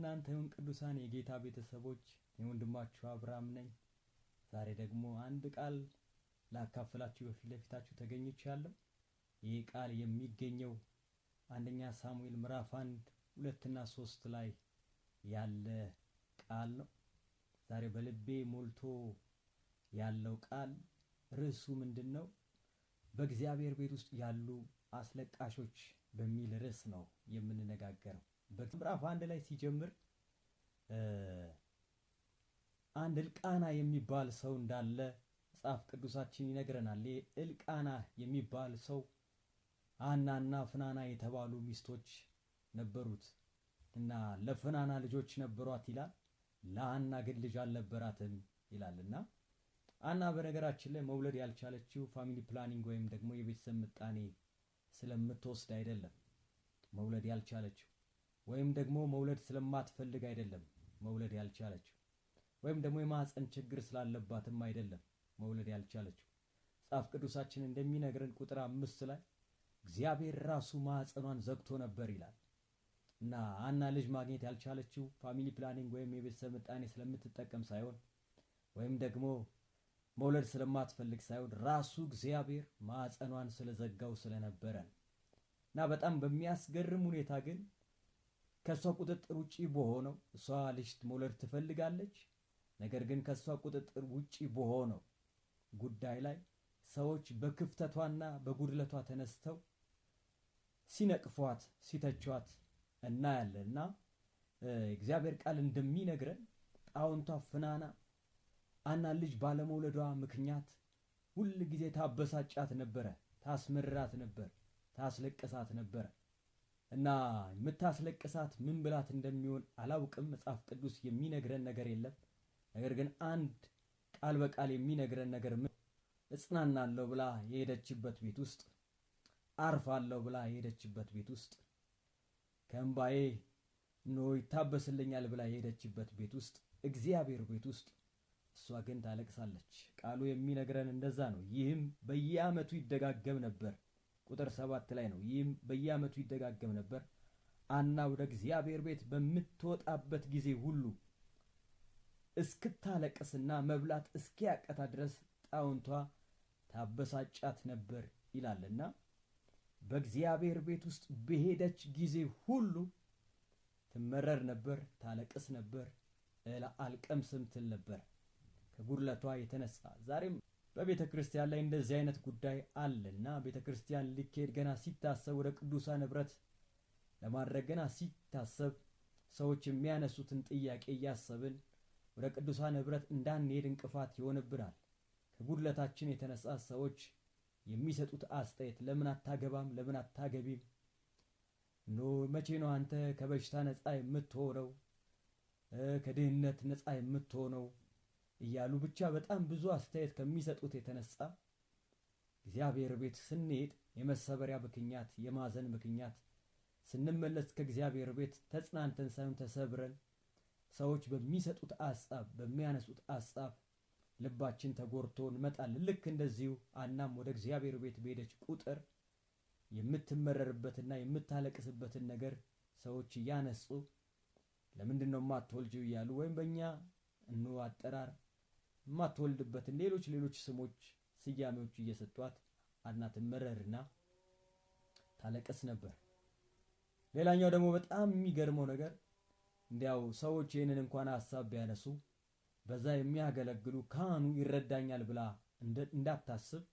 ለእናንተ ይሁን ቅዱሳን የጌታ ቤተሰቦች፣ የወንድማችሁ አብርሃም ነኝ። ዛሬ ደግሞ አንድ ቃል ላካፍላችሁ በፊት ለፊታችሁ ተገኝቻለሁ። ይህ ቃል የሚገኘው አንደኛ ሳሙኤል ምዕራፍ 1 2 እና 3 ላይ ያለ ቃል ነው። ዛሬ በልቤ ሞልቶ ያለው ቃል ርዕሱ ምንድነው? በእግዚአብሔር ቤት ውስጥ ያሉ አስለቃሾች በሚል ርዕስ ነው የምንነጋገረው። በምዕራፍ 1 ላይ ሲጀምር አንድ እልቃና የሚባል ሰው እንዳለ መጽሐፍ ቅዱሳችን ይነግረናል። እልቃና የሚባል ሰው ሐናና ፍናና የተባሉ ሚስቶች ነበሩት እና ለፍናና ልጆች ነበሯት ይላል። ለሐና ግን ልጅ አልነበራትም ይላልና ሐና በነገራችን ላይ መውለድ ያልቻለችው ፋሚሊ ፕላኒንግ ወይም ደግሞ የቤተሰብ ምጣኔ ስለምትወስድ አይደለም መውለድ ያልቻለችው፣ ወይም ደግሞ መውለድ ስለማትፈልግ አይደለም መውለድ ያልቻለችው፣ ወይም ደግሞ የማህፀን ችግር ስላለባትም አይደለም መውለድ ያልቻለችው። መጽሐፍ ቅዱሳችን እንደሚነግረን ቁጥር 5 ላይ እግዚአብሔር ራሱ ማህፀኗን ዘግቶ ነበር ይላል እና ሐና ልጅ ማግኘት ያልቻለችው ፋሚሊ ፕላኒንግ ወይም የቤተሰብ ምጣኔ ስለምትጠቀም ሳይሆን ወይም ደግሞ መውለድ ስለማትፈልግ ሳይሆን ራሱ እግዚአብሔር ማህፀኗን ስለዘጋው ስለነበረ እና በጣም በሚያስገርም ሁኔታ ግን ከሷ ቁጥጥር ውጪ በሆነው እሷ ልጅ መውለድ ትፈልጋለች። ነገር ግን ከሷ ቁጥጥር ውጪ በሆነው ጉዳይ ላይ ሰዎች በክፍተቷና በጉድለቷ ተነስተው ሲነቅፏት ሲተቿት እናያለንና እግዚአብሔር ቃል እንደሚነግረን ጣውንቷ ፍናና ሐና ልጅ ባለመውለዷ ምክንያት ሁል ጊዜ ታበሳጫት ነበረ፣ ታስመራት ነበር፣ ታስለቅሳት ነበር እና የምታስለቅሳት ምን ብላት እንደሚሆን አላውቅም። መጽሐፍ ቅዱስ የሚነግረን ነገር የለም። ነገር ግን አንድ ቃል በቃል የሚነግረን ነገር እጽናናለሁ ብላ የሄደችበት ቤት ውስጥ፣ አርፋለሁ ብላ የሄደችበት ቤት ውስጥ፣ ከእምባዬ ይታበስልኛል ብላ የሄደችበት ቤት ውስጥ፣ እግዚአብሔር ቤት ውስጥ እሷ ግን ታለቅሳለች። ቃሉ የሚነግረን እንደዛ ነው። ይህም በየዓመቱ ይደጋገም ነበር። ቁጥር 7 ላይ ነው። ይህም በየዓመቱ ይደጋገም ነበር። ሐና ወደ እግዚአብሔር ቤት በምትወጣበት ጊዜ ሁሉ እስክታለቅስና መብላት እስኪያቀታ ድረስ ጣውንቷ ታበሳጫት ነበር ይላልና በእግዚአብሔር ቤት ውስጥ በሄደች ጊዜ ሁሉ ትመረር ነበር፣ ታለቅስ ነበር፣ አልቀምስም ትል ነበር ከጉድለቷ የተነሳ። ዛሬም በቤተ ክርስቲያን ላይ እንደዚህ አይነት ጉዳይ አለና ቤተ ክርስቲያን ሊኬድ ገና ሲታሰብ ወደ ቅዱሳን ኅብረት ለማድረግ ገና ሲታሰብ ሰዎች የሚያነሱትን ጥያቄ እያሰብን ወደ ቅዱሳን ኅብረት እንዳንሄድ እንቅፋት ይሆንብናል። ከጉድለታችን የተነሳ ሰዎች የሚሰጡት አስተያየት ለምን አታገባም፣ ለምን አታገቢም፣ መቼ ነው አንተ ከበሽታ ነፃ የምትሆነው፣ ከድህነት ነፃ የምትሆነው እያሉ ብቻ በጣም ብዙ አስተያየት ከሚሰጡት የተነሳ እግዚአብሔር ቤት ስንሄድ የመሰበሪያ ምክንያት፣ የማዘን ምክንያት፣ ስንመለስ ከእግዚአብሔር ቤት ተጽናንተን ሳይሆን ተሰብረን ሰዎች በሚሰጡት ሐሳብ በሚያነሱት ሐሳብ ልባችን ተጎርቶ እንመጣለን። ልክ እንደዚሁ ሐናም ወደ እግዚአብሔር ቤት በሄደች ቁጥር የምትመረርበትና የምታለቅስበትን ነገር ሰዎች እያነሱ ለምንድን ነው የማትወልጂው እያሉ ወይም በእኛ አጠራር የማትወልድበትን ሌሎች ስሞች ስያሜዎች እየሰጧት ሐና ትመረርና ታለቅስ ነበር። ሌላኛው ደግሞ በጣም የሚገርመው ነገር እንዲያው ሰዎች ይህንን እንኳን ሐሳብ ቢያነሱ በዛ የሚያገለግሉ ካህኑ ይረዳኛል ብላ እንዳታስብ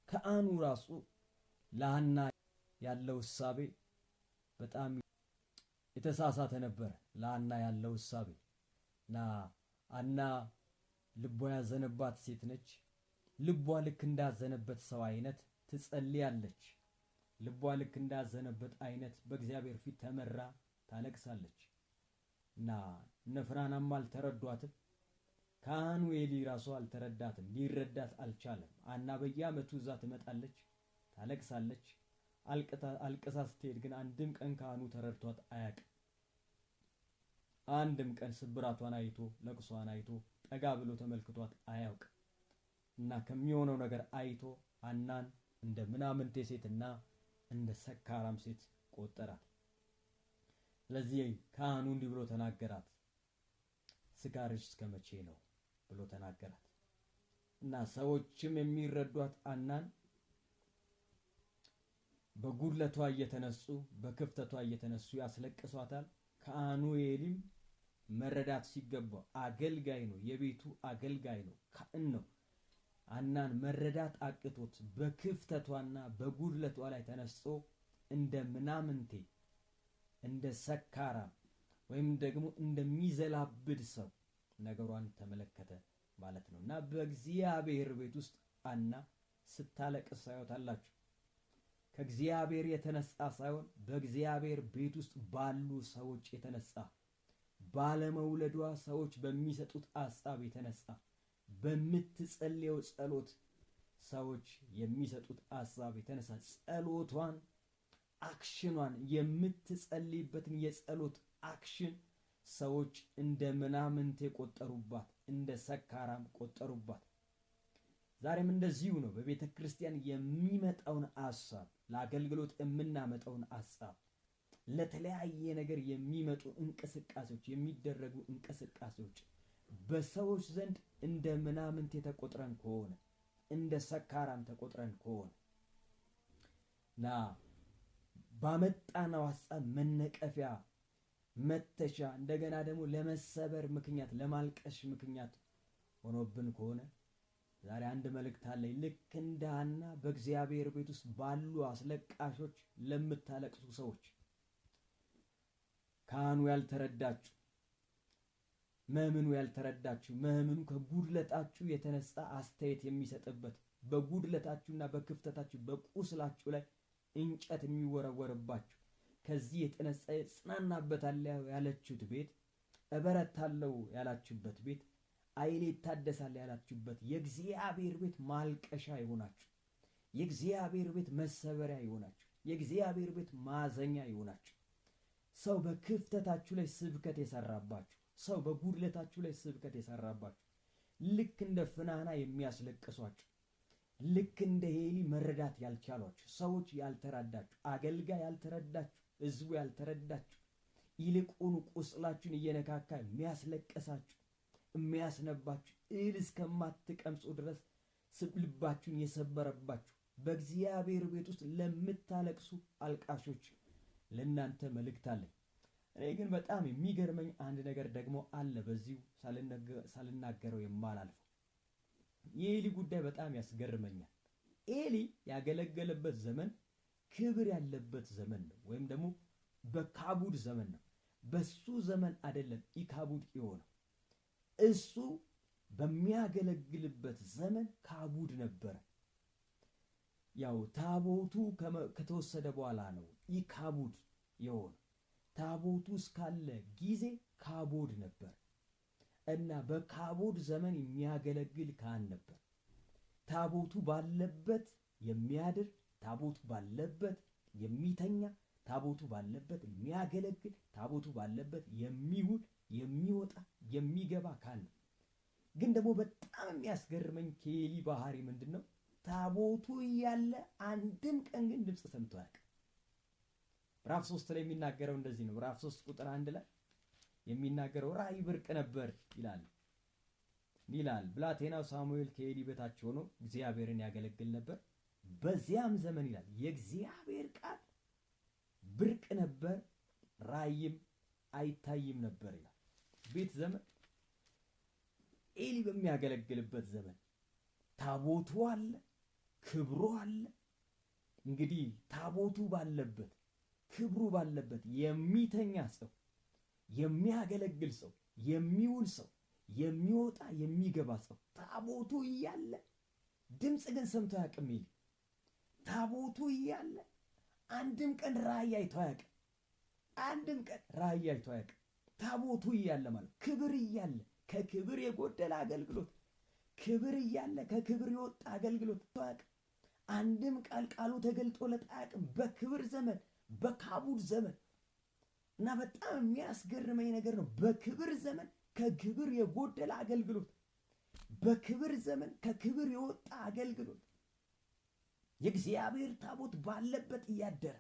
ካህኑ ራሱ ለሐና ያለው እሳቤ በጣም የተሳሳተ ነበር። ለሐና ያለው እሳቤ እና ሐና ልቧ ያዘነባት ሴት ነች። ልቧ ልክ እንዳዘነበት ሰው አይነት ትጸልያለች። ልቧ ልክ እንዳዘነበት አይነት በእግዚአብሔር ፊት ተመራ ታለቅሳለች እና እነ ፍናናም አልተረዷትም። ካህኑ ኤሊ ራሱ አልተረዳትም፣ ሊረዳት አልቻለም። ሐና በየዓመቱ እዛ ትመጣለች፣ ታለቅሳለች። አልቅሳ ስትሄድ ግን አንድም ቀን ካህኑ ተረድቷት አያውቅም። አንድም ቀን ስብራቷን አይቶ ለቅሷን አይቶ ጠጋ ብሎ ተመልክቷት አያውቅም እና ከሚሆነው ነገር አይቶ ሐናን እንደ ምናምንቴ ሴትና እንደ ሰካራም ሴት ቆጠራት። ስለዚህ ካህኑ እንዲህ ብሎ ተናገራት፣ ስካርሽ እስከ መቼ ነው ብሎ ተናገራት። እና ሰዎችም የሚረዷት ሐናን በጉድለቷ እየተነሱ በክፍተቷ እየተነሱ ያስለቅሷታል። ካህኑ ኤሊም መረዳት ሲገባው አገልጋይ ነው፣ የቤቱ አገልጋይ ነው፣ ካህን ነው። ሐናን መረዳት አቅቶት በክፍተቷና በጉድለቷ ላይ ተነስቶ እንደ ምናምንቴ እንደ ሰካራም ወይም ደግሞ እንደሚዘላብድ ሰው ነገሯን ተመለከተ ማለት ነው። እና በእግዚአብሔር ቤት ውስጥ ሐና ስታለቅስ ታዩታላችሁ። ከእግዚአብሔር የተነሳ ሳይሆን በእግዚአብሔር ቤት ውስጥ ባሉ ሰዎች የተነሳ፣ ባለመውለዷ ሰዎች በሚሰጡት ሐሳብ የተነሳ፣ በምትጸልየው ጸሎት ሰዎች የሚሰጡት ሐሳብ የተነሳ ጸሎቷን አክሽኗን የምትጸልይበትን የጸሎት አክሽን ሰዎች እንደ ምናምንቴ ቆጠሩባት፣ እንደ ሰካራም ቆጠሩባት። ዛሬም እንደዚሁ ነው። በቤተ ክርስቲያን የሚመጣውን ሐሳብ፣ ለአገልግሎት የምናመጣውን ሐሳብ፣ ለተለያየ ነገር የሚመጡ እንቅስቃሴዎች፣ የሚደረጉ እንቅስቃሴዎች በሰዎች ዘንድ እንደ ምናምንቴ ተቆጥረን ከሆነ፣ እንደ ሰካራም ተቆጥረን ከሆነ እና ባመጣነው ሐሳብ መነቀፊያ፣ መተሻ፣ እንደገና ደግሞ ለመሰበር ምክንያት፣ ለማልቀሽ ምክንያት ሆኖብን ከሆነ ዛሬ አንድ መልእክት አለኝ። ልክ እንደ ሐና በእግዚአብሔር ቤት ውስጥ ባሉ አስለቃሾች ለምታለቅሱ ሰዎች፣ ካህኑ ያልተረዳችሁ፣ መምኑ ያልተረዳችሁ፣ መምኑ ከጉድለታችሁ የተነሳ አስተያየት የሚሰጥበት፣ በጉድለታችሁና በክፍተታችሁ በቁስላችሁ ላይ እንጨት የሚወረወርባችሁ፣ ከዚህ የተነሳ እጽናናበታለሁ ያላችሁት ቤት፣ እበረታለሁ ያላችሁበት ቤት፣ ኃይሌ ይታደሳል ያላችሁበት የእግዚአብሔር ቤት ማልቀሻ ይሆናችሁ፣ የእግዚአብሔር ቤት መሰበሪያ ይሆናችሁ፣ የእግዚአብሔር ቤት ማዘኛ ይሆናችሁ። ሰው በክፍተታችሁ ላይ ስብከት የሰራባችሁ፣ ሰው በጉድለታችሁ ላይ ስብከት የሰራባችሁ፣ ልክ እንደ ፍናና የሚያስለቅሷችሁ፣ ልክ እንደ ሄሊ መረዳት ያልቻሏችሁ ሰዎች፣ ያልተረዳችሁ አገልጋይ፣ ያልተረዳችሁ ሕዝቡ ያልተረዳችሁ፣ ይልቁኑ ቁስላችሁን እየነካካ የሚያስለቅሳችሁ፣ የሚያስነባችሁ፣ እህል እስከማትቀምጹ ድረስ ልባችሁን የሰበረባችሁ በእግዚአብሔር ቤት ውስጥ ለምታለቅሱ አልቃሾች ለእናንተ መልእክት አለኝ። እኔ ግን በጣም የሚገርመኝ አንድ ነገር ደግሞ አለ፣ በዚሁ ሳልናገረው የማላልፈው። የኤሊ ጉዳይ በጣም ያስገርመኛል። ኤሊ ያገለገለበት ዘመን ክብር ያለበት ዘመን ነው፣ ወይም ደግሞ በካቡድ ዘመን ነው። በሱ ዘመን አይደለም ኢካቡድ የሆነው። እሱ በሚያገለግልበት ዘመን ካቡድ ነበረ። ያው ታቦቱ ከተወሰደ በኋላ ነው ኢካቡድ የሆነው። ታቦቱ እስካለ ጊዜ ካቦድ ነበር እና በካቦድ ዘመን የሚያገለግል ካህን ነበር። ታቦቱ ባለበት የሚያድር፣ ታቦቱ ባለበት የሚተኛ፣ ታቦቱ ባለበት የሚያገለግል፣ ታቦቱ ባለበት የሚውል፣ የሚወጣ፣ የሚገባ ካህን ነው። ግን ደግሞ በጣም የሚያስገርመኝ ከኤሊ ባህሪ ምንድን ነው? ታቦቱ እያለ አንድም ቀን ግን ድምፅ ሰምቶ አያውቅም። ምዕራፍ 3 ላይ የሚናገረው እንደዚህ ነው። ምዕራፍ 3 ቁጥር 1 ላይ የሚናገረው ራእይ ብርቅ ነበር ይላል። ብላቴናው ሳሙኤል ከኤሊ በታች ሆኖ እግዚአብሔርን ያገለግል ነበር። በዚያም ዘመን ይላል የእግዚአብሔር ቃል ብርቅ ነበር፣ ራእይም አይታይም ነበር ይላል። ቤት ዘመን ኤሊ በሚያገለግልበት ዘመን ታቦቱ አለ፣ ክብሩ አለ። እንግዲህ ታቦቱ ባለበት፣ ክብሩ ባለበት የሚተኛ ሰው፣ የሚያገለግል ሰው፣ የሚውል ሰው፣ የሚወጣ የሚገባ ሰው ታቦቱ እያለ ድምፅ ግን ሰምቶ አያውቅም። ኤሊ ታቦቱ እያለ አንድም ቀን ራእይ አይቶ አያውቅም። አንድም ቀን ራእይ አይቶ አያውቅም። ታቦቱ እያለ ማለት ክብር እያለ ከክብር የጎደለ አገልግሎት፣ ክብር እያለ ከክብር የወጣ አገልግሎት አያውቅም። አንድም ቃሉ ተገልጦለት አያውቅም። በክብር ዘመን፣ በካቡድ ዘመን እና በጣም የሚያስገርመኝ ነገር ነው። በክብር ዘመን ከክብር የጎደለ አገልግሎት፣ በክብር ዘመን ከክብር የወጣ አገልግሎት፣ የእግዚአብሔር ታቦት ባለበት እያደረ፣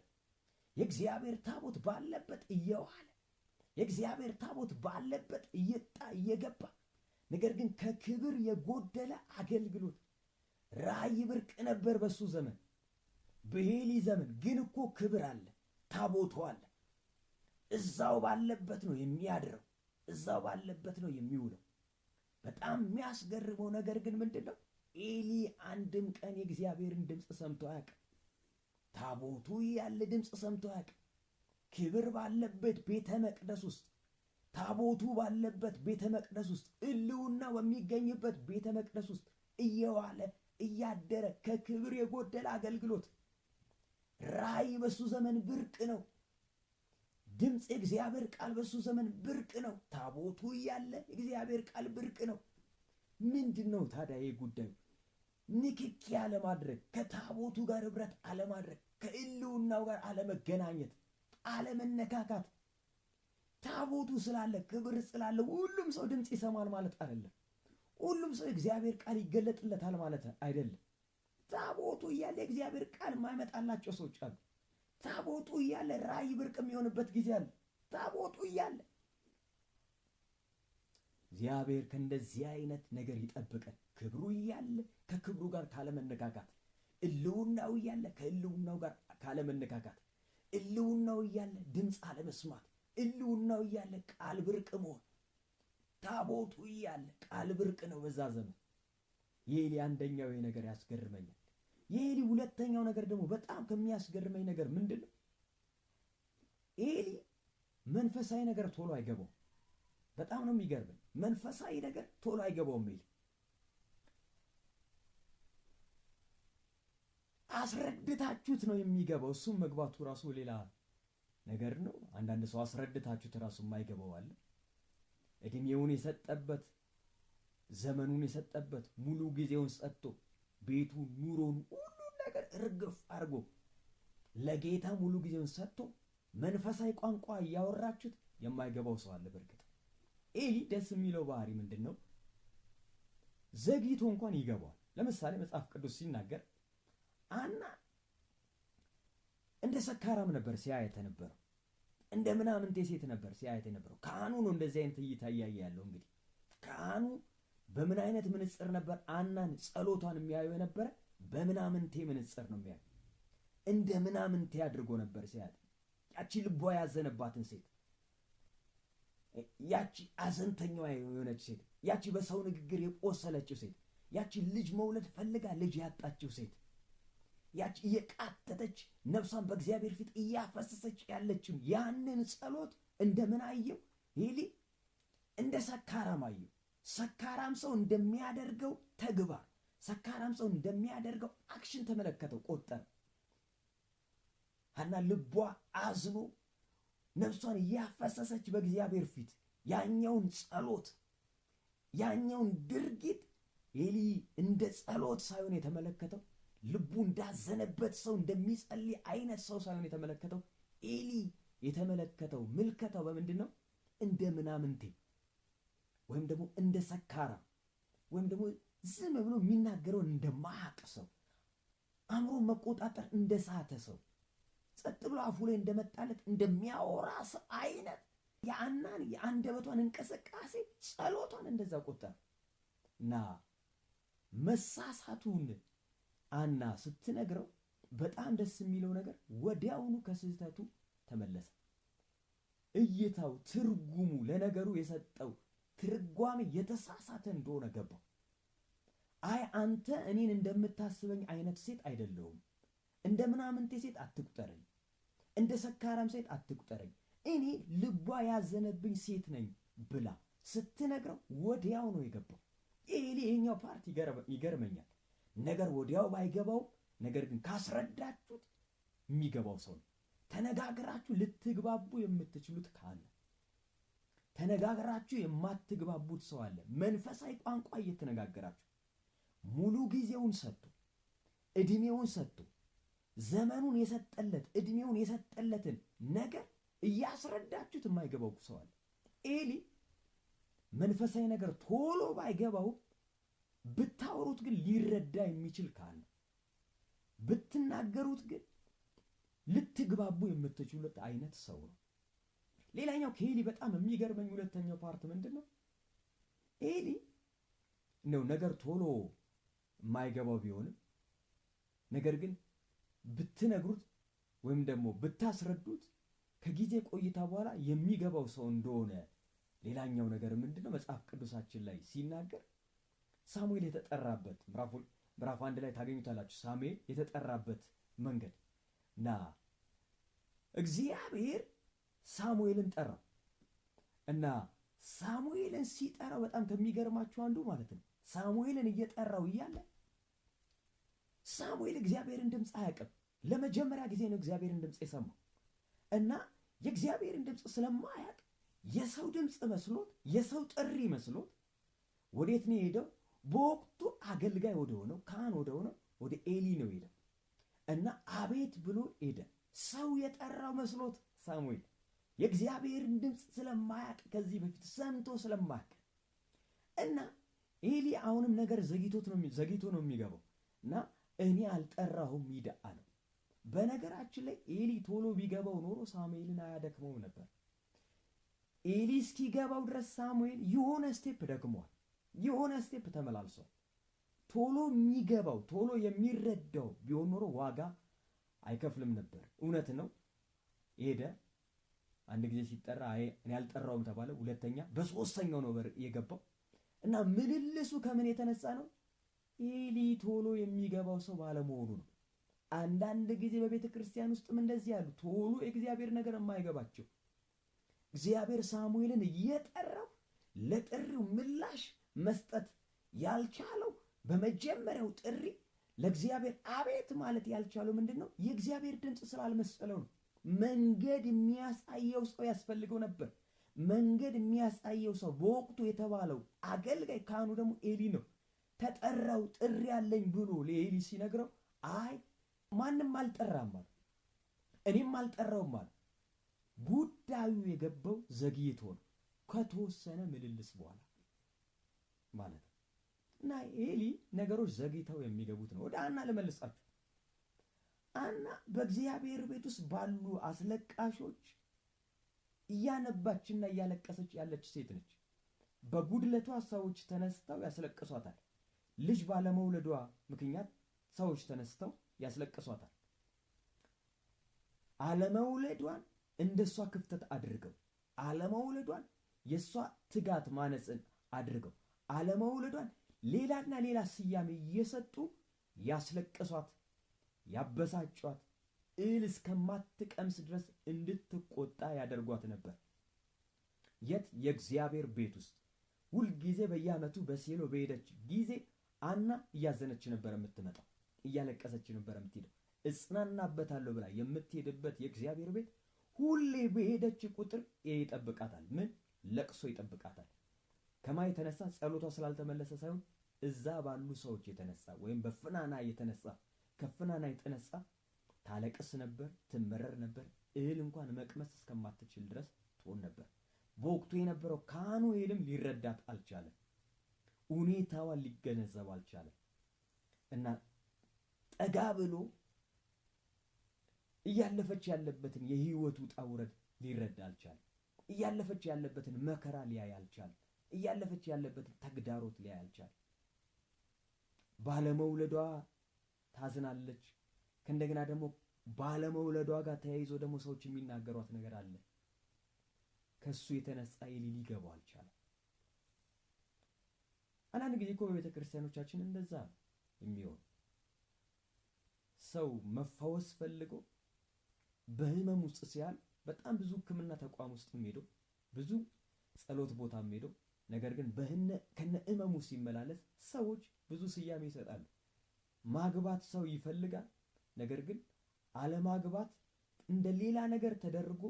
የእግዚአብሔር ታቦት ባለበት እየዋለ፣ የእግዚአብሔር ታቦት ባለበት እየገባ ነገር ግን ከክብር የጎደለ አገልግሎት ራእይ ብርቅ ነበር በሱ ዘመን። በኤሊ ዘመን ግን እኮ ክብር አለ፣ ታቦቱ አለ። እዛው ባለበት ነው የሚያድረው፣ እዛው ባለበት ነው የሚውለው። በጣም የሚያስገርመው ነገር ግን ምንድነው? ኤሊ አንድም ቀን የእግዚአብሔርን ድምፅ ሰምቶ አያውቅም። ታቦቱ ያለ ድምፅ ሰምቶ አያውቅም። ክብር ባለበት ቤተ መቅደስ ውስጥ፣ ታቦቱ ባለበት ቤተ መቅደስ ውስጥ፣ ሕልውና በሚገኝበት ቤተ መቅደስ ውስጥ እየዋለ እያደረ ከክብር የጎደለ አገልግሎት ራእይ በሱ ዘመን ብርቅ ነው። ድምፅ የእግዚአብሔር ቃል በሱ ዘመን ብርቅ ነው። ታቦቱ እያለ የእግዚአብሔር ቃል ብርቅ ነው። ምንድን ነው ታዲያ ይህ ጉዳዩ? ንክኪ አለማድረግ፣ ከታቦቱ ጋር ኅብረት አለማድረግ፣ ከሕልውናው ጋር አለመገናኘት፣ አለመነካካት። ታቦቱ ስላለ ክብር ስላለ ሁሉም ሰው ድምፅ ይሰማል ማለት አይደለም። ሁሉም ሰው የእግዚአብሔር ቃል ይገለጥለታል ማለት አይደለም። ታቦቱ እያለ የእግዚአብሔር ቃል የማይመጣላቸው ሰዎች አሉ። ታቦቱ እያለ ራእይ ብርቅ የሚሆንበት ጊዜ አለ። ታቦቱ እያለ እግዚአብሔር ከእንደዚህ አይነት ነገር ይጠብቀን። ክብሩ እያለ ከክብሩ ጋር ካለመነካካት፣ ሕልውናው እያለ ከሕልውናው ጋር ካለመነካካት፣ ሕልውናው እያለ ድምፅ አለመስማት፣ ሕልውናው እያለ ቃል ብርቅ መሆን። ታቦቱ እያለ ቃል ብርቅ ነው በዛ ዘመን። የኤሊ አንደኛው ይሄ ነገር ያስገርመኛል። የኤሊ ሁለተኛው ነገር ደግሞ በጣም ከሚያስገርመኝ ነገር ምንድን ነው? ኤሊ መንፈሳዊ ነገር ቶሎ አይገባውም። በጣም ነው የሚገርመኝ። መንፈሳዊ ነገር ቶሎ አይገባውም ኤሊ። አስረድታችሁት ነው የሚገባው። እሱም መግባቱ ራሱ ሌላ ነገር ነው። አንዳንድ ሰው አስረድታችሁት ራሱ የማይገባው አለ። እድሜውን የሰጠበት ዘመኑን የሰጠበት ሙሉ ጊዜውን ሰጥቶ ቤቱን፣ ኑሮን፣ ሁሉን ነገር እርግፍ አድርጎ ለጌታ ሙሉ ጊዜውን ሰጥቶ መንፈሳዊ ቋንቋ እያወራችሁት የማይገባው ሰው አለ። በእርግጥ ኤሊ ደስ የሚለው ባህሪ ምንድን ነው? ዘግይቶ እንኳን ይገባዋል። ለምሳሌ መጽሐፍ ቅዱስ ሲናገር አና እንደ ሰካራም ነበር ሲያየት የነበረው፣ እንደ ምናምንቴ ሴት ነበር ሲያየት የነበረው። ካህኑ ነው እንደዚህ አይነት እይታ እያየ ያለው። እንግዲህ ካህኑ በምን አይነት ምንጽር ነበር አናን ጸሎቷን የሚያዩ የነበረ? በምናምንቴ ምንጽር ነው የሚያዩ። እንደ ምናምንቴ አድርጎ ነበር ሲያየት። ያቺ ልቧ ያዘነባትን ሴት፣ ያቺ አዘንተኛዋ የሆነች ሴት፣ ያቺ በሰው ንግግር የቆሰለችው ሴት፣ ያቺ ልጅ መውለድ ፈልጋ ልጅ ያጣችው ሴት፣ ያቺ እየቃተተች ነፍሷን በእግዚአብሔር ፊት እያፈሰሰች ያለችው ያንን ጸሎት እንደምን አየው ኤሊ? እንደ ሰካራም አየው። ሰካራም ሰው እንደሚያደርገው ተግባር፣ ሰካራም ሰው እንደሚያደርገው አክሽን ተመለከተው፣ ቆጠረ። ሐና ልቧ አዝኖ ነፍሷን እያፈሰሰች በእግዚአብሔር ፊት ያኛውን ጸሎት፣ ያኛውን ድርጊት ኤሊ እንደ ጸሎት ሳይሆን የተመለከተው፣ ልቡ እንዳዘነበት ሰው እንደሚጸልይ አይነት ሰው ሳይሆን የተመለከተው፣ ኤሊ የተመለከተው ምልከታው በምንድን ነው? እንደ ምናምንቴ ወይም ደግሞ እንደ ሰካራ ወይም ደግሞ ዝም ብሎ የሚናገረውን እንደማያውቅ ሰው፣ አእምሮ መቆጣጠር እንደ ሳተ ሰው፣ ጸጥ ብሎ አፉ ላይ እንደመጣለት እንደሚያወራ ሰው አይነት የአናን የአንደበቷን እንቅስቃሴ ጸሎቷን እንደዛ ቆጠረ እና መሳሳቱን አና ስትነግረው በጣም ደስ የሚለው ነገር ወዲያውኑ ከስህተቱ ተመለሰ። እይታው፣ ትርጉሙ፣ ለነገሩ የሰጠው ትርጓሜ የተሳሳተ እንደሆነ ገባው። አይ አንተ እኔን እንደምታስበኝ አይነት ሴት አይደለሁም፣ እንደ ምናምንቴ ሴት አትቁጠረኝ፣ እንደ ሰካራም ሴት አትቁጠረኝ፣ እኔ ልቧ ያዘነብኝ ሴት ነኝ ብላ ስትነግረው ወዲያው ነው የገባው። ይሄኛው ፓርት ይገርመኛል። ነገር ወዲያው ባይገባውም ነገር ግን ካስረዳችሁት የሚገባው ሰው ነው። ተነጋግራችሁ ልትግባቡ የምትችሉት ካለ፣ ተነጋግራችሁ የማትግባቡት ሰው አለ። መንፈሳዊ ቋንቋ እየተነጋገራችሁ ሙሉ ጊዜውን ሰጥቶ እድሜውን ሰጥቶ ዘመኑን የሰጠለት እድሜውን የሰጠለትን ነገር እያስረዳችሁት የማይገባው ሰው አለ። ኤሊ መንፈሳዊ ነገር ቶሎ ባይገባውም ብታወሩት ግን ሊረዳ የሚችል ካለ፣ ብትናገሩት ግን ልትግባቡ የምትችሉት አይነት ሰው ነው። ሌላኛው ከኤሊ በጣም የሚገርመኝ ሁለተኛው ፓርት ምንድነው? ኤሊ ነው ነገር ቶሎ የማይገባው ቢሆንም ነገር ግን ብትነግሩት ወይም ደግሞ ብታስረዱት ከጊዜ ቆይታ በኋላ የሚገባው ሰው እንደሆነ ሌላኛው ነገር ምንድነው? መጽሐፍ ቅዱሳችን ላይ ሲናገር ሳሙኤል የተጠራበት ምዕራፍ 1 ላይ ታገኙታላችሁ። ሳሙኤል የተጠራበት መንገድ እና እግዚአብሔር ሳሙኤልን ጠራው እና ሳሙኤልን ሲጠራው በጣም ከሚገርማችሁ አንዱ ማለት ነው ሳሙኤልን እየጠራው እያለ ሳሙኤል እግዚአብሔርን ድምፅ አያውቅም። ለመጀመሪያ ጊዜ ነው እግዚአብሔርን ድምፅ የሰማው እና የእግዚአብሔርን ድምፅ ስለማያውቅ የሰው ድምፅ መስሎት የሰው ጥሪ መስሎት ወዴት ነው የሄደው? በወቅቱ አገልጋይ ወደ ሆነው ካህን ወደ ሆነው ወደ ኤሊ ነው ሄደው እና አቤት ብሎ ሄደ። ሰው የጠራው መስሎት ሳሙኤል የእግዚአብሔርን ድምፅ ስለማያውቅ ከዚህ በፊት ሰምቶ ስለማያውቅ እና ኤሊ አሁንም ነገር ዘግይቶ ነው የሚገባው እና እኔ አልጠራሁም ሂድ አለው። በነገራችን ላይ ኤሊ ቶሎ ቢገባው ኖሮ ሳሙኤልን አያደክመውም ነበር። ኤሊ እስኪገባው ድረስ ሳሙኤል የሆነ ስቴፕ ደክሟል፣ የሆነ ስቴፕ ተመላልሷል። ቶሎ የሚገባው ቶሎ የሚረዳው ቢሆን ኖሮ ዋጋ አይከፍልም ነበር። እውነት ነው። ሄደ አንድ ጊዜ ሲጠራ እኔ አልጠራውም ተባለ። ሁለተኛ በሶስተኛው ነው የገባው እና ምልልሱ ከምን የተነሳ ነው? ኤሊ ቶሎ የሚገባው ሰው ባለመሆኑ ነው። አንዳንድ ጊዜ በቤተ ክርስቲያን ውስጥም እንደዚህ ያሉ ቶሎ የእግዚአብሔር ነገር የማይገባቸው እግዚአብሔር ሳሙኤልን እየጠራው ለጥሪው ምላሽ መስጠት ያልቻለው በመጀመሪያው ጥሪ ለእግዚአብሔር አቤት ማለት ያልቻለው ምንድነው? የእግዚአብሔር ድምፅ ስላልመሰለው ነው። መንገድ የሚያሳየው ሰው ያስፈልገው ነበር። መንገድ የሚያሳየው ሰው በወቅቱ የተባለው አገልጋይ ካህኑ ደግሞ ኤሊ ነው። ተጠራው ጥሪ ያለኝ ብሎ ለኤሊ ሲነግረው አይ ማንም አልጠራም ማለት እኔም አልጠራውም ማለት ጉዳዩ የገባው ዘግይቶ ነው ከተወሰነ ምልልስ በኋላ ማለት ነው። እና ኤሊ ነገሮች ዘግይተው የሚገቡት ነው። ወደ አና ልመልሳችሁ። አና በእግዚአብሔር ቤት ውስጥ ባሉ አስለቃሾች እያነባችና እያለቀሰች ያለች ሴት ነች። በጉድለቷ ሰዎች ተነስተው ያስለቅሷታል። ልጅ ባለመውለዷ ምክንያት ሰዎች ተነስተው ያስለቅሷታል። አለመውለዷን እንደሷ ክፍተት አድርገው፣ አለመውለዷን የሷ ትጋት ማነጽን አድርገው፣ አለመውለዷን ሌላና ሌላ ስያሜ እየሰጡ ያስለቅሷት፣ ያበሳጯት፣ እስከማትቀምስ ድረስ እንድትቆጣ ያደርጓት ነበር። የት? የእግዚአብሔር ቤት ውስጥ ሁልጊዜ በየዓመቱ በሴሎ በሄደች ጊዜ አና እያዘነች ነበር የምትመጣው፣ እያለቀሰች ነበር የምትሄደው። እጽናናበታለሁ ብላ የምትሄድበት የእግዚአብሔር ቤት ሁሌ በሄደች ቁጥር ይጠብቃታል። ምን? ለቅሶ ይጠብቃታል። ከማ የተነሳ ጸሎቷ ስላልተመለሰ ሳይሆን እዛ ባሉ ሰዎች የተነሳ ወይም በፍናና የተነሳ ከፍናና የተነሳ ታለቅስ ነበር፣ ትመረር ነበር። እህል እንኳን መቅመስ እስከማትችል ድረስ ትሆን ነበር። በወቅቱ የነበረው ካህኑ ኤሊም ሊረዳት አልቻለም። ሁኔታዋን ሊገነዘብ አልቻለም እና ጠጋ ብሎ እያለፈች ያለበትን የህይወት ውጣ ውረድ ሊረዳ አልቻለም። እያለፈች ያለበትን መከራ ሊያይ አልቻለም። እያለፈች ያለበትን ተግዳሮት ሊያይ አልቻለም። ባለመውለዷ ታዝናለች። ከእንደገና ደግሞ ባለመውለዷ ጋር ተያይዞ ደግሞ ሰዎች የሚናገሯት ነገር አለ። ከሱ የተነሳ ኤሊ ሊገባው አልቻለም። አንዳንድ ጊዜ እኮ በቤተ ክርስቲያኖቻችን እንደዛ የሚሆን ሰው መፈወስ ፈልጎ በህመም ውስጥ ሲያል በጣም ብዙ ሕክምና ተቋም ውስጥ ሄዶ ብዙ ጸሎት ቦታም ሄዶ ነገር ግን ከነ ህመሙ ሲመላለስ ሰዎች ብዙ ስያሜ ይሰጣሉ። ማግባት ሰው ይፈልጋል፣ ነገር ግን አለማግባት እንደ ሌላ ነገር ተደርጎ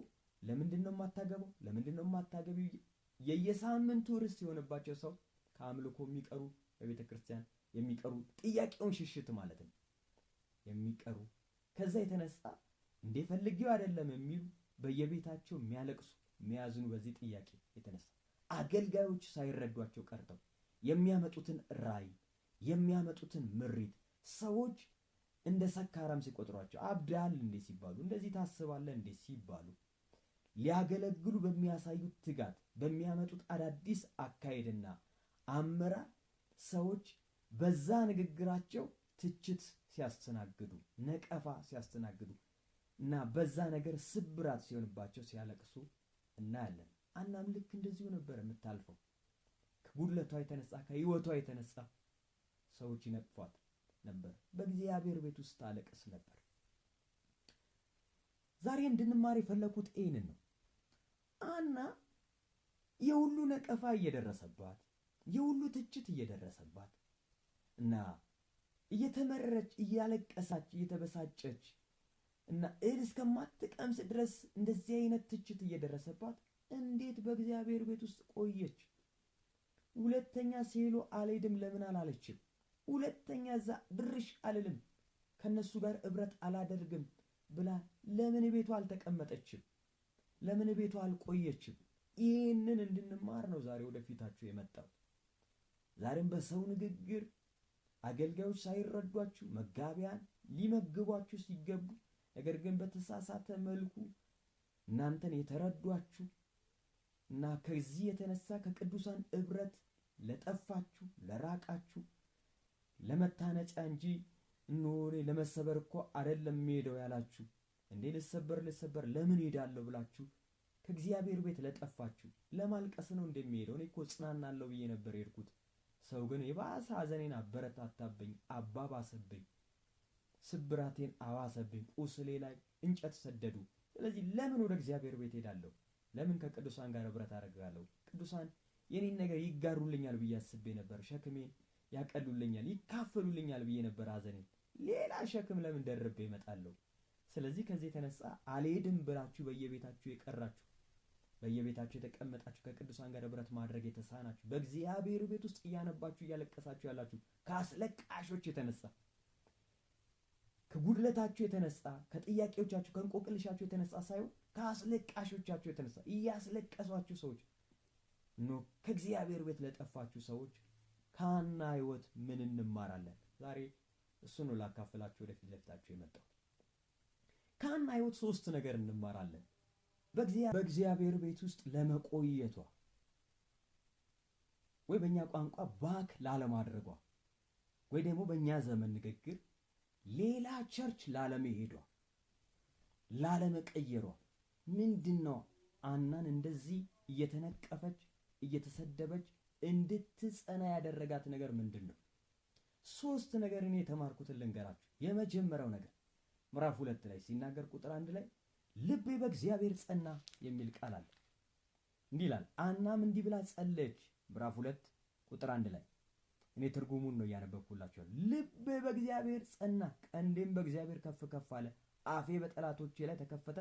ለምንድነው የማታገባው? ለምንድነው የማታገቢው? የየሳምንቱ ርዕስ የሆነባቸው ሰው ከአምልኮ የሚቀሩ በቤተ ክርስቲያን የሚቀሩ ጥያቄውን ሽሽት ማለት ነው የሚቀሩ ከዛ የተነሳ እንደፈልጊው አይደለም የሚሉ በየቤታቸው የሚያለቅሱ የሚያዝኑ በዚህ ጥያቄ የተነሳ አገልጋዮች ሳይረዷቸው ቀርተው የሚያመጡትን ራይ የሚያመጡትን ምሪት ሰዎች እንደ ሰካራም ሲቆጥሯቸው አብዳል እንዴ ሲባሉ እንደዚህ ታስባለህ እንዴ ሲባሉ ሊያገለግሉ በሚያሳዩት ትጋት በሚያመጡት አዳዲስ አካሄድና አመራር ሰዎች በዛ ንግግራቸው ትችት ሲያስተናግዱ፣ ነቀፋ ሲያስተናግዱ እና በዛ ነገር ስብራት ሲሆንባቸው ሲያለቅሱ እናያለን። ሐናም ልክ እንደዚሁ ነበር የምታልፈው። ከጉድለቷ የተነሳ ከህይወቷ የተነሳ ሰዎች ይነቅፏት ነበር። በእግዚአብሔር ቤት ውስጥ ታለቅስ ነበር። ዛሬ እንድንማር የፈለኩት ይህንን ነው። ሐና የሁሉ ነቀፋ እየደረሰባት፣ የሁሉ ትችት እየደረሰባት እና እየተመረረች እያለቀሳች እየተበሳጨች እና እህል እስከማትቀምስ ድረስ እንደዚህ አይነት ትችት እየደረሰባት እንዴት በእግዚአብሔር ቤት ውስጥ ቆየች? ሁለተኛ ሴሎ አልሄድም ለምን አላለችም? ሁለተኛ እዛ ድርሽ አልልም ከነሱ ጋር እብረት አላደርግም ብላ ለምን ቤቷ አልተቀመጠችም? ለምን ቤቷ አልቆየችም? ይህንን እንድንማር ነው ዛሬ ወደፊታችሁ የመጣው። ዛሬም በሰው ንግግር አገልጋዮች ሳይረዷችሁ መጋቢያን ሊመግቧችሁ ሲገቡ ነገር ግን በተሳሳተ መልኩ እናንተን የተረዷችሁ እና ከዚህ የተነሳ ከቅዱሳን እብረት ለጠፋችሁ ለራቃችሁ ለመታነጫ እንጂ እኖሬ ለመሰበር እኮ አይደለም ሄደው ያላችሁ እንዴ ልሰበር ለምን ሄዳለሁ ብላችሁ ከእግዚአብሔር ቤት ለጠፋችሁ ለማልቀስ ነው እንደሚሄደው። እኔ እኮ ጽናናለሁ ብዬ ነበር የሄድኩት። ሰው ግን የባሰ ሐዘኔን አበረታታብኝ፣ አባባሰብኝ፣ ስብራቴን አዋሰብኝ፣ ቁስሌ ላይ እንጨት ሰደዱ። ስለዚህ ለምን ወደ እግዚአብሔር ቤት ሄዳለሁ? ለምን ከቅዱሳን ጋር ህብረት አደርጋለሁ? ቅዱሳን የኔን ነገር ይጋሩልኛል ብዬ አስቤ ነበር። ሸክሜን ያቀሉልኛል፣ ይካፈሉልኛል ብዬ ነበር ሐዘኔን። ሌላ ሸክም ለምን ደርቤ እመጣለሁ? ስለዚህ ከዚህ የተነሳ አልሄድም ብላችሁ በየቤታችሁ የቀራችሁ፣ በየቤታችሁ የተቀመጣችሁ፣ ከቅዱሳን ጋር ህብረት ማድረግ የተሳናችሁ፣ በእግዚአብሔር ቤት ውስጥ እያነባችሁ እያለቀሳችሁ ያላችሁ ከአስለቃሾች የተነሳ ከጉድለታችሁ የተነሳ ከጥያቄዎቻችሁ ከእንቆቅልሻችሁ የተነሳ ሳይሆን ከአስለቃሾቻችሁ የተነሳ እያስለቀሷችሁ ሰዎች ኖ ከእግዚአብሔር ቤት ለጠፋችሁ ሰዎች ከሐና ህይወት ምን እንማራለን? ዛሬ እሱን ነው ላካፍላችሁ ወደፊት ለፊታችሁ የመጣው። ከሐና ህይወት 3 ነገር እንማራለን። በእግዚአብሔር ቤት ውስጥ ለመቆየቷ ወይ በእኛ ቋንቋ ባክ ላለማድረጓ ወይ ደግሞ በእኛ ዘመን ንግግር ሌላ ቸርች ላለመሄዷ ላለመቀየሯ ምንድነው ሐናን እንደዚህ እየተነቀፈች እየተሰደበች እንድትጸና ያደረጋት ነገር ምንድነው? 3 ነገር እኔ የተማርኩትን ልንገራችሁ። የመጀመሪያው ነገር ምዕራፍ 2 ላይ ሲናገር ቁጥር 1 ላይ ልቤ በእግዚአብሔር ጸና የሚል ቃል አለ። እንዲህ ይላል፣ ሐናም እንዲህ ብላ ጸለየች። ምዕራፍ 2 ቁጥር 1 ላይ እኔ ትርጉሙን ነው እያነበብኩላችኋል። ልቤ በእግዚአብሔር ጸና፣ ቀንዴም በእግዚአብሔር ከፍ ከፍ አለ፣ አፌ በጠላቶቼ ላይ ተከፈተ፣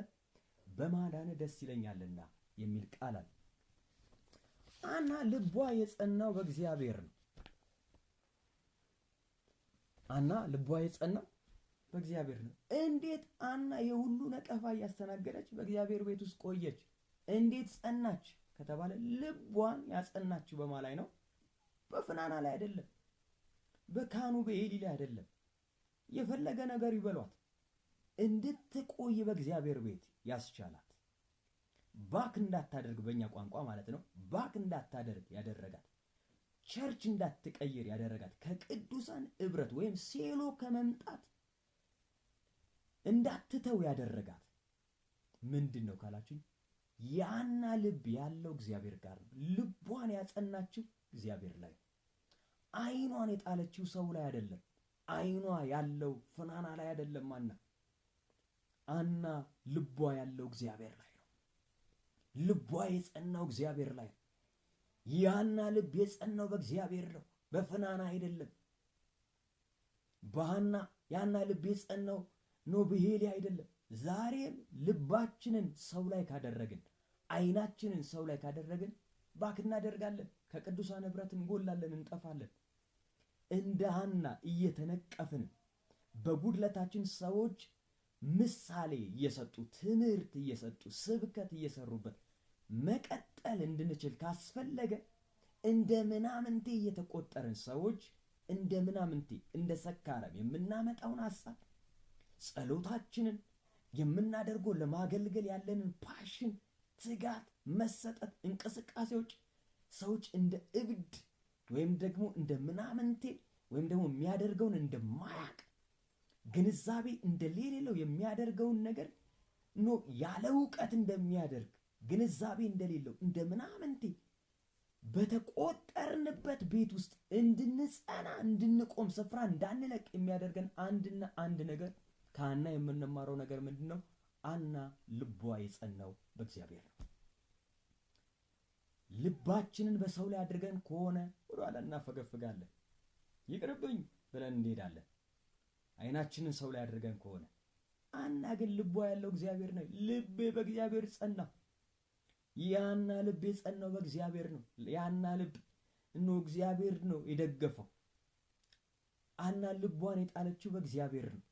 በማዳን ደስ ይለኛልና የሚል ቃል አለ። ሐና ልቧ የጸናው በእግዚአብሔር ነው። ሐና ልቧ የጸናው በእግዚአብሔር ነው። እንዴት ሐና የሁሉ ነቀፋ እያስተናገደች በእግዚአብሔር ቤት ውስጥ ቆየች? እንዴት ጸናች ከተባለ ልቧን ያጸናችው በማ ላይ ነው? በፍናና ላይ አይደለም፣ በካህኑ በኤሊ ላይ አይደለም። የፈለገ ነገር ይበሏት እንድትቆይ በእግዚአብሔር ቤት ያስቻላት፣ ባክ እንዳታደርግ በእኛ ቋንቋ ማለት ነው፣ ባክ እንዳታደርግ ያደረጋት፣ ቸርች እንዳትቀይር ያደረጋት፣ ከቅዱሳን ህብረት ወይም ሴሎ ከመምጣት እንዳትተው ያደረጋት ምንድን ነው ካላችሁ፣ የሐና ልብ ያለው እግዚአብሔር ጋር ነው። ልቧን ያጸናችው እግዚአብሔር ላይ፣ አይኗን የጣለችው ሰው ላይ አይደለም። አይኗ ያለው ፍናና ላይ አይደለም። ሐና ልቧ ያለው እግዚአብሔር ላይ ነው። ልቧ የጸናው እግዚአብሔር ላይ ነው። የሐና ልብ የጸናው በእግዚአብሔር ነው፣ በፍናና አይደለም። የሐና ልብ የጸናው በኤሊ አይደለም። ዛሬም ልባችንን ሰው ላይ ካደረግን፣ አይናችንን ሰው ላይ ካደረግን ባክ እናደርጋለን፣ ከቅዱሳን ህብረት እንጎላለን፣ እንጠፋለን። እንደ ሐና እየተነቀፍን በጉድለታችን ሰዎች ምሳሌ እየሰጡ ትምህርት እየሰጡ ስብከት እየሰሩበት መቀጠል እንድንችል ካስፈለገ እንደ ምናምንቴ እየተቆጠርን ሰዎች እንደ ምናምንቴ እንደ ሰካራም የምናመጣውን ሐሳብ ጸሎታችንን የምናደርገው ለማገልገል ያለንን ፓሽን ትጋት፣ መሰጠት፣ እንቅስቃሴዎች ሰዎች እንደ እብድ ወይም ደግሞ እንደ ምናምንቴ ወይም ደግሞ የሚያደርገውን እንደማያቅ ግንዛቤ እንደሌለው የሚያደርገውን ነገር ያለ እውቀት እንደሚያደርግ ግንዛቤ እንደሌለው እንደ ምናምንቴ በተቆጠርንበት ቤት ውስጥ እንድንጸና እንድንቆም ስፍራ እንዳንለቅ የሚያደርገን አንድና አንድ ነገር ከሐና የምንማረው ነገር ምንድን ነው? ሐና ልቧ የጸናው በእግዚአብሔር ነው። ልባችንን በሰው ላይ አድርገን ከሆነ ወደኋላ እናፈገፍጋለን፣ ይቅርብኝ ብለን እንሄዳለን። አይናችንን ሰው ላይ አድርገን ከሆነ ሐና ግን ልቧ ያለው እግዚአብሔር ነው። ልቤ በእግዚአብሔር ጸና። የሐና ልብ የጸናው በእግዚአብሔር ነው። የሐና ልብ እግዚአብሔር ነው የደገፈው። ሐና ልቧን የጣለችው በእግዚአብሔር ነው።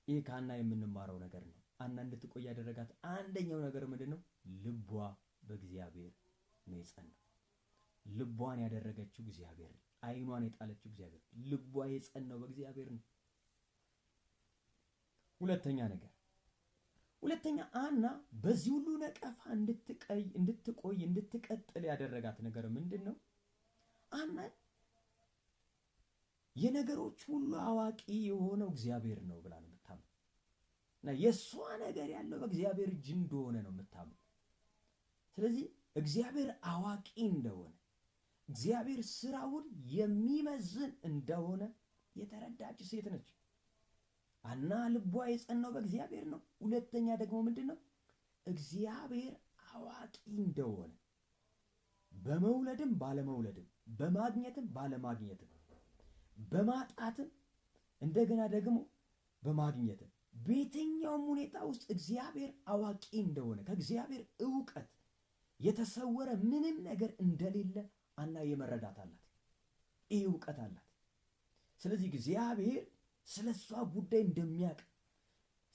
ይህ ከሐና የምንማረው ነገር ነው። ሐና እንድትቆይ ያደረጋት አንደኛው ነገር ምንድን ነው? ልቧ በእግዚአብሔር ነው የጸናው። ልቧን ያደረገችው እግዚአብሔር ነው። አይኗን የጣለችው እግዚአብሔር፣ ልቧ የጸናው በእግዚአብሔር ነው። ሁለተኛ ሐና በዚህ ሁሉ ነቀፋ እንድትቆይ እንድትቀጥል ያደረጋት ነገር ምንድን ነው? ሐና የነገሮች ሁሉ አዋቂ የሆነው እግዚአብሔር ነው ብላ ነው የምታምነው እና የእሷ ነገር ያለው በእግዚአብሔር እጅ እንደሆነ ነው የምታምነው። ስለዚህ እግዚአብሔር አዋቂ እንደሆነ እግዚአብሔር ስራውን የሚመዝን እንደሆነ የተረዳች ሴት ነች። ሐና ልቧ የጸናው በእግዚአብሔር ነው። ሁለተኛ ደግሞ ምንድነው? እግዚአብሔር አዋቂ እንደሆነ በመውለድም ባለመውለድም በማግኘትም ባለማግኘትም በማጣትም እንደገና ደግሞ በማግኘትም በየትኛውም ሁኔታ ውስጥ እግዚአብሔር አዋቂ እንደሆነ ከእግዚአብሔር እውቀት የተሰወረ ምንም ነገር እንደሌለ ሐና የመረዳት አላት። ይህ እውቀት አላት። ስለዚህ እግዚአብሔር ስለሷ ጉዳይ እንደሚያውቅ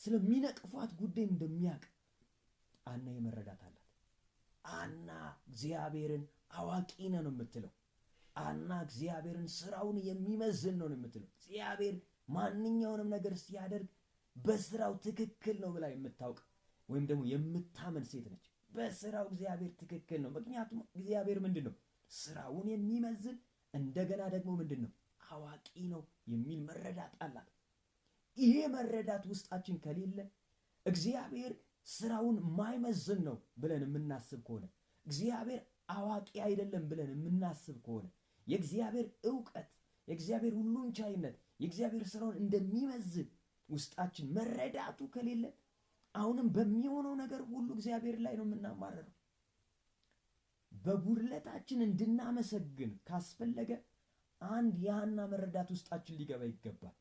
ስለሚነቅፏት ጉዳይ እንደሚያውቅ ሐና የመረዳት አላት። ሐና እግዚአብሔርን አዋቂ ነው የምትለው። ሐና እግዚአብሔርን ስራውን የሚመዝን ነው የምትለው። እግዚአብሔር ማንኛውንም ነገር ሲያደርግ በስራው ትክክል ነው ብላ የምታውቅ ወይም ደግሞ የምታመን ሴት ነች። በስራው እግዚአብሔር ትክክል ነው። ምክንያቱም እግዚአብሔር ምንድን ነው? ስራውን የሚመዝን እንደገና ደግሞ ምንድን ነው? አዋቂ ነው የሚል መረዳት አላት። ይሄ መረዳት ውስጣችን ከሌለ እግዚአብሔር ስራውን ማይመዝን ነው ብለን የምናስብ ከሆነ እግዚአብሔር አዋቂ አይደለም ብለን የምናስብ ከሆነ የእግዚአብሔር እውቀት የእግዚአብሔር ሁሉን ቻይነት የእግዚአብሔር ስራውን እንደሚመዝን ውስጣችን መረዳቱ ከሌለ አሁንም በሚሆነው ነገር ሁሉ እግዚአብሔር ላይ ነው የምናማረረው። በጉድለታችን እንድናመሰግን ካስፈለገ አንድ የሐና መረዳት ውስጣችን ሊገባ ይገባል።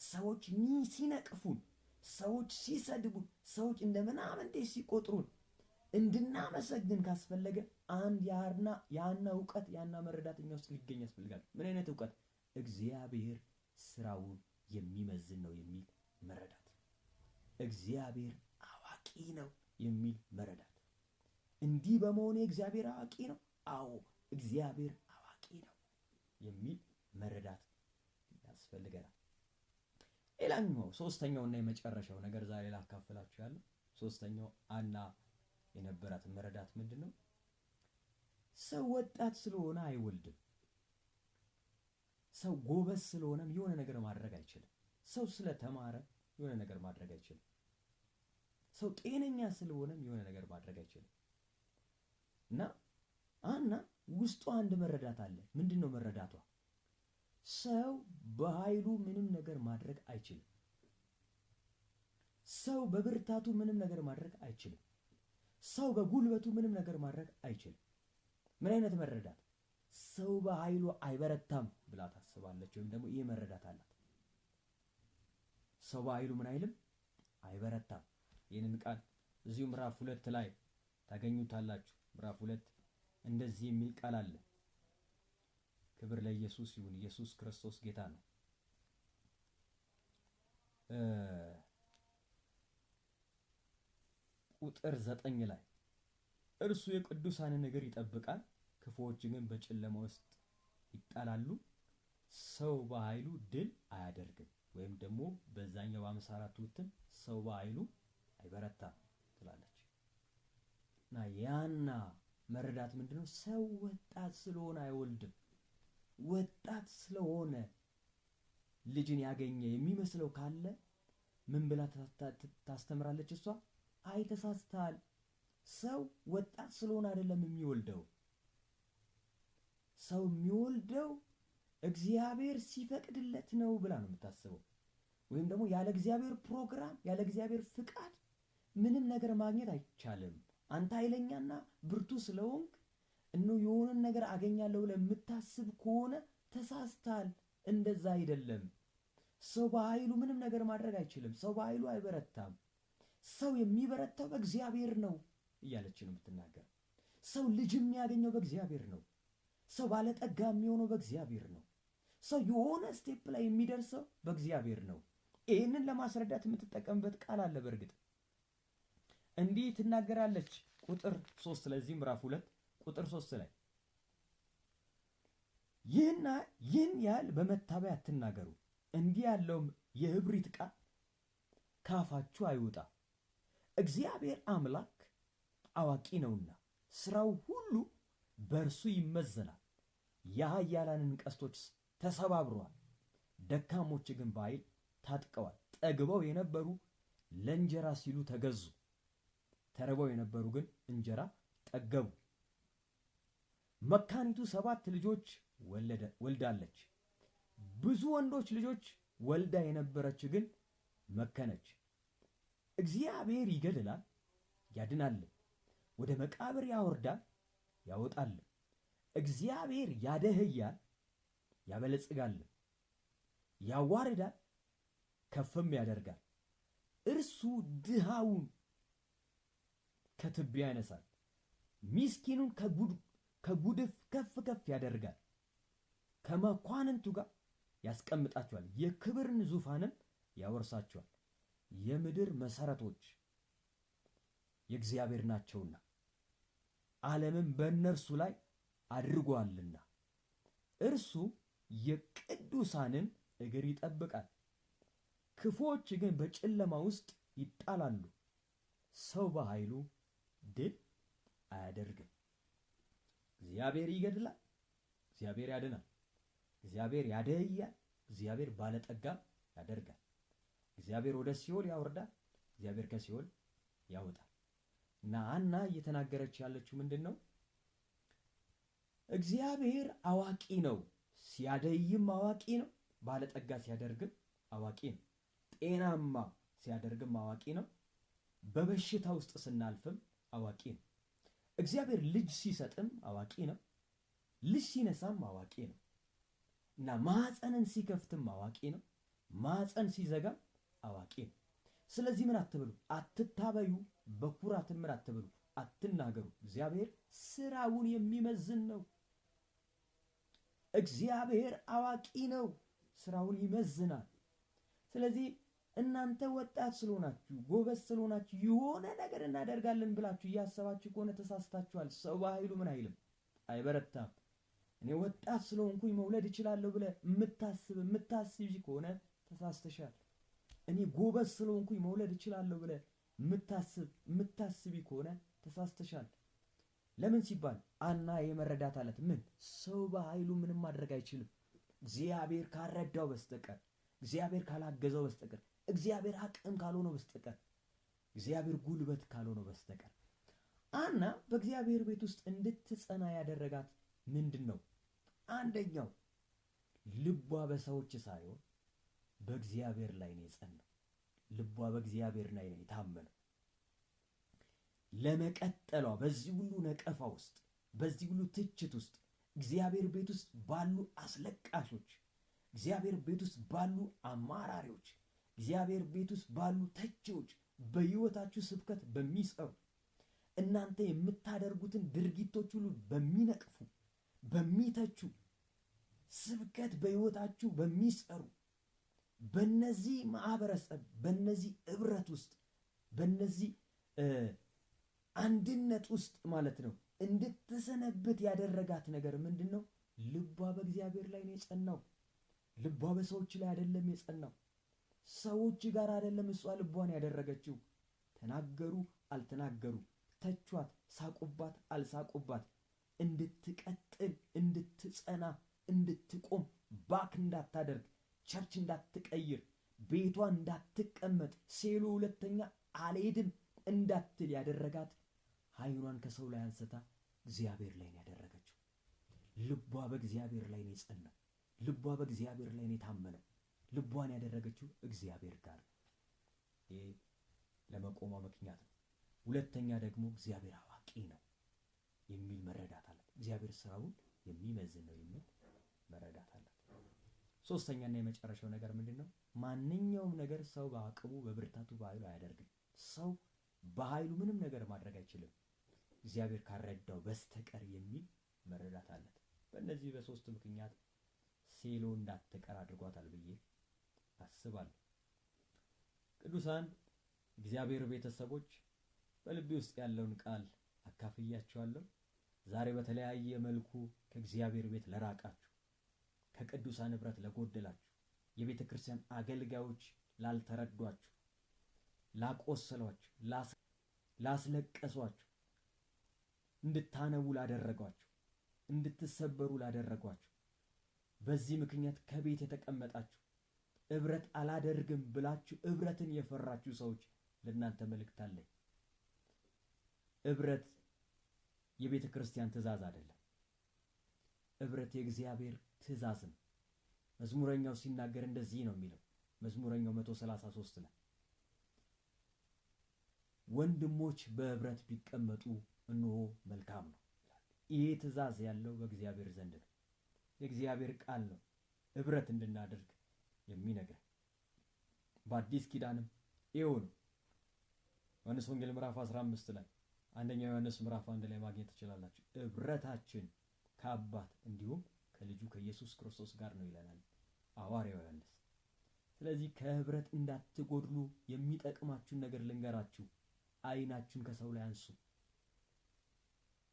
ሰዎች ሲነቅፉን፣ ሰዎች ሲሰድቡን፣ ሰዎች እንደ ምናምንቴ ሲቆጥሩን እንድናመሰግን ካስፈለገ አንድ የሐና እውቀት የሐና መረዳት እኛ ውስጥ ሊገኝ ያስፈልጋል። ምን አይነት እውቀት? እግዚአብሔር ስራውን የሚመዝን ነው የሚል መረዳት፣ እግዚአብሔር አዋቂ ነው የሚል መረዳት። እንዲህ በመሆኑ እግዚአብሔር አዋቂ ነው፣ አዎ እግዚአብሔር አዋቂ ነው የሚል መረዳት ያስፈልገናል። ሌላኛው ሶስተኛውና የመጨረሻው ነገር ዛሬ ላካፍላችሁ ያለው ሶስተኛው ሐና የነበራት መረዳት ምንድነው? ሰው ወጣት ስለሆነ አይወልድም። ሰው ጎበዝ ስለሆነም የሆነ ነገር ማድረግ አይችልም። ሰው ስለተማረ የሆነ ነገር ማድረግ አይችልም። ሰው ጤነኛ ስለሆነም የሆነ ነገር ማድረግ አይችልም። እና ሐና ውስጧ አንድ መረዳት አለ። ምንድነው መረዳቷ? ሰው በኃይሉ ምንም ነገር ማድረግ አይችልም። ሰው በብርታቱ ምንም ነገር ማድረግ አይችልም። ሰው በጉልበቱ ምንም ነገር ማድረግ አይችልም። ምን አይነት መረዳት? ሰው በኃይሉ አይበረታም ብላ ታስባለች፣ ወይም ደግሞ ይሄ መረዳት አላት። ሰው በኃይሉ ምን አይልም? አይበረታም። ይህንን ቃል እዚሁ ምዕራፍ 2 ላይ ታገኙታላችሁ። ምዕራፍ 2 እንደዚህ የሚል ቃል አለ። ክብር ለኢየሱስ ይሁን። ኢየሱስ ክርስቶስ ጌታ ነው። ቁጥር 9 ላይ እርሱ የቅዱሳንን እግር ይጠብቃል፣ ክፉዎች ግን በጨለማ ውስጥ ይጣላሉ። ሰው በኃይሉ ድል አያደርግም። ወይም ደግሞ በዛኛው በ54 ውትም ሰው በኃይሉ አይበረታም ትላለች። እና ያና መረዳት ምንድነው? ሰው ወጣት ስለሆነ አይወልድም። ወጣት ስለሆነ ልጅን ያገኘ የሚመስለው ካለ ምን ብላ ታስተምራለች እሷ? አይ ተሳስተሃል፣ ሰው ወጣት ስለሆነ አይደለም የሚወልደው። ሰው የሚወልደው እግዚአብሔር ሲፈቅድለት ነው ብላ ነው የምታስበው። ወይም ደግሞ ያለ እግዚአብሔር ፕሮግራም ያለ እግዚአብሔር ፍቃድ ምንም ነገር ማግኘት አይቻልም። አንተ ኃይለኛና ብርቱ ስለሆንክ የሆነ ነገር አገኛለሁ ብለህ የምታስብ ከሆነ ተሳስተሃል። እንደዛ አይደለም። ሰው በኃይሉ ምንም ነገር ማድረግ አይችልም። ሰው በኃይሉ አይበረታም። ሰው የሚበረታው በእግዚአብሔር ነው እያለች ነው የምትናገር። ሰው ልጅ የሚያገኘው በእግዚአብሔር ነው። ሰው ባለጠጋ የሚሆነው በእግዚአብሔር ነው። ሰው የሆነ ስቴፕ ላይ የሚደርሰው በእግዚአብሔር ነው። ይህንን ለማስረዳት የምትጠቀምበት ቃል አለ። በእርግጥ እንዲህ ትናገራለች። ቁጥር 3 ስለዚህ ምዕራፍ 2 ቁጥር 3 ላይ ይህን ያህል በመታበይ አትናገሩ፣ እንዲህ ያለውም የእብሪት ቃል ካፋችሁ አይውጣ። እግዚአብሔር አምላክ አዋቂ ነውና ስራው ሁሉ በእርሱ ይመዘናል። የኃያላንን ቀስቶች ተሰባብረዋል፣ ደካሞች ግን በኃይል ታጥቀዋል። ጠግበው የነበሩ ለእንጀራ ሲሉ ተገዙ፣ ተርበው የነበሩ ግን እንጀራ ጠገቡ። መካኒቱ 7 ልጆች ወልዳለች። ብዙ ወንዶች ልጆች ወልዳ የነበረች ግን መከነች። እግዚአብሔር ይገድላል ያድናል፣ ወደ መቃብር ያወርዳል ያወጣል። እግዚአብሔር ያደህያል ያበለጽጋል፣ ያዋርዳል ከፍም ያደርጋል። እርሱ ድሃውን ከትቢያ ያነሳል፣ ሚስኪኑን ከጉድፍ ከፍ ከፍ ያደርጋል። ከመኳንንቱ ጋር ያስቀምጣቸዋል፣ የክብርን ዙፋንም ያወርሳቸዋል። የምድር መሰረቶች የእግዚአብሔር ናቸውና ዓለምን በእነርሱ ላይ አድርጓልና። እርሱ የቅዱሳንን እግር ይጠብቃል፣ ክፉዎች ግን በጨለማ ውስጥ ይጣላሉ። ሰው በኃይሉ ድል አያደርግም። እግዚአብሔር ይገድላል፣ እግዚአብሔር ያድናል፣ እግዚአብሔር ያደህያል፣ እግዚአብሔር ባለጠጋ ያደርጋል። እግዚአብሔር ወደ ሲኦል ያወርዳል፣ እግዚአብሔር ከሲኦል ያወጣል። እና ሐና እየተናገረች ያለችው ምንድን ነው? እግዚአብሔር አዋቂ ነው። ሲያደይም አዋቂ ነው፣ ባለጠጋ ሲያደርግም አዋቂ ነው፣ ጤናማ ሲያደርግም አዋቂ ነው፣ በበሽታ ውስጥ ስናልፍም አዋቂ ነው። እግዚአብሔር ልጅ ሲሰጥም አዋቂ ነው፣ ልጅ ሲነሳም አዋቂ ነው እና ማህፀንን ሲከፍትም አዋቂ ነው፣ ማህፀን ሲዘጋም አዋቂ ነው። ስለዚህ ምን አትበሉ፣ አትታበዩ፣ በኩራትም ምን አትበሉ፣ አትናገሩ። እግዚአብሔር ስራውን የሚመዝን ነው። እግዚአብሔር አዋቂ ነው፣ ስራውን ይመዝናል። ስለዚህ እናንተ ወጣት ስለሆናችሁ ጎበዝ ስለሆናችሁ የሆነ ነገር እናደርጋለን ብላችሁ እያሰባችሁ ከሆነ ተሳስታችኋል። ሰው በኃይሉ ምን አይልም፣ አይበረታም። እኔ ወጣት ስለሆንኩኝ መውለድ እችላለሁ ብለህ የምታስቢ ከሆነ ተሳስተሻል። እኔ ጎበዝ ስለሆንኩኝ መውለድ እችላለሁ ብለህ የምታስቢ ከሆነ ተሳስተሻል። ለምን ሲባል ሐና የመረዳት አለት ምን ሰው በኃይሉ ምንም ማድረግ አይችልም፣ እግዚአብሔር ካረዳው በስተቀር፣ እግዚአብሔር ካላገዘው በስተቀር፣ እግዚአብሔር አቅም ካልሆነው በስተቀር፣ እግዚአብሔር ጉልበት ካልሆነው በስተቀር። ሐና በእግዚአብሔር ቤት ውስጥ እንድትጸና ያደረጋት ምንድን ነው? አንደኛው ልቧ በሰዎች ሳይሆን በእግዚአብሔር ላይ ነው የጸናው። ልቧ በእግዚአብሔር ላይ ነው የታመነው። ለመቀጠሏ በዚህ ሁሉ ነቀፋ ውስጥ፣ በዚህ ሁሉ ትችት ውስጥ፣ እግዚአብሔር ቤት ውስጥ ባሉ አስለቃሾች፣ እግዚአብሔር ቤት ውስጥ ባሉ አማራሪዎች፣ እግዚአብሔር ቤት ውስጥ ባሉ ተቺዎች፣ በሕይወታችሁ ስብከት በሚሰሩ እናንተ የምታደርጉትን ድርጊቶች ሁሉ በሚነቅፉ በሚተቹ ስብከት በሕይወታችሁ በሚሰሩ በነዚህ ማህበረሰብ በነዚህ ህብረት ውስጥ በነዚህ አንድነት ውስጥ ማለት ነው እንድትሰነብት ያደረጋት ነገር ምንድን ነው? ልቧ በእግዚአብሔር ላይ ነው የጸናው። ልቧ በሰዎች ላይ አይደለም የጸናው። ሰዎች ጋር አይደለም እሷ ልቧን ያደረገችው። ተናገሩ አልተናገሩ፣ ተቿት፣ ሳቁባት አልሳቁባት፣ እንድትቀጥል፣ እንድትጸና፣ እንድትቆም፣ ባክ እንዳታደርግ፣ ቸርች እንዳትቀይር፣ ቤቷ እንዳትቀመጥ፣ ሴሎ ሁለተኛ አልሄድም እንዳትል ያደረጋት ዓይኗን ከሰው ላይ አንስታ እግዚአብሔር ላይ ነው ያደረገችው። ልቧ በእግዚአብሔር ላይ ነው የጸናው። ልቧ በእግዚአብሔር ላይ ነው የታመነው። ልቧን ያደረገችው እግዚአብሔር ጋር ነው። ይሄ ለመቆሟ ምክንያት ነው። ሁለተኛ ደግሞ እግዚአብሔር አዋቂ ነው የሚል መረዳት አላት። እግዚአብሔር ስራውን የሚመዝን ነው የሚል መረዳት አላት። ሶስተኛና የመጨረሻው ነገር ምንድነው? ማንኛውም ነገር ሰው በአቅሙ በብርታቱ በኃይሉ አያደርግም። ሰው በኃይሉ ምንም ነገር ማድረግ አይችልም እግዚአብሔር ካረዳው በስተቀር የሚል መረዳት አላት። በእነዚህ በሶስት ምክንያት ሴሎ እንዳትቀር አድርጓታል ብዬ አስባለሁ። ቅዱሳን እግዚአብሔር ቤተሰቦች በልቤ ውስጥ ያለውን ቃል አካፍያችኋለሁ። ዛሬ በተለያየ መልኩ ከእግዚአብሔር ቤት ለራቃችሁ፣ ከቅዱሳን ኅብረት ለጎደላችሁ፣ የቤተ ክርስቲያን አገልጋዮች ላልተረዷችሁ፣ ላቆሰሏችሁ፣ ላስለቀሷችሁ፣ እንድታነቡ ላደረጓችሁ፣ እንድትሰበሩ ላደረጓችሁ፣ በዚህ ምክንያት ከቤት የተቀመጣችሁ፣ ኅብረት አላደርግም ብላችሁ ኅብረትን የፈራችሁ ሰዎች ለእናንተ መልእክት አለኝ። ኅብረት የቤተ ክርስቲያን ትእዛዝ አይደለም። ኅብረት የእግዚአብሔር ትእዛዝ ነው። መዝሙረኛው ሲናገር እንደዚህ ነው የሚለው። መዝሙረኛው 133 ላይ ወንድሞች በኅብረት ቢቀመጡ እነሆ መልካም ነው። ይሄ ትእዛዝ ያለው በእግዚአብሔር ዘንድ ነው። የእግዚአብሔር ቃል ነው ኅብረት እንድናደርግ የሚነግረን። በአዲስ ኪዳንም ይኸው ነው። ዮሐንስ ወንጌል ምዕራፍ 15 ላይ አንደኛ ዮሐንስ ምዕራፍ 1 ላይ ማግኘት ትችላላችሁ። ኅብረታችን ከአባት እንዲሁም ከልጁ ከኢየሱስ ክርስቶስ ጋር ነው ይለናል ሐዋርያው ዮሐንስ። ስለዚህ ከኅብረት እንዳትጎድሉ የሚጠቅማችሁን ነገር ልንገራችሁ። ዓይናችሁን ከሰው ላይ አንሱ።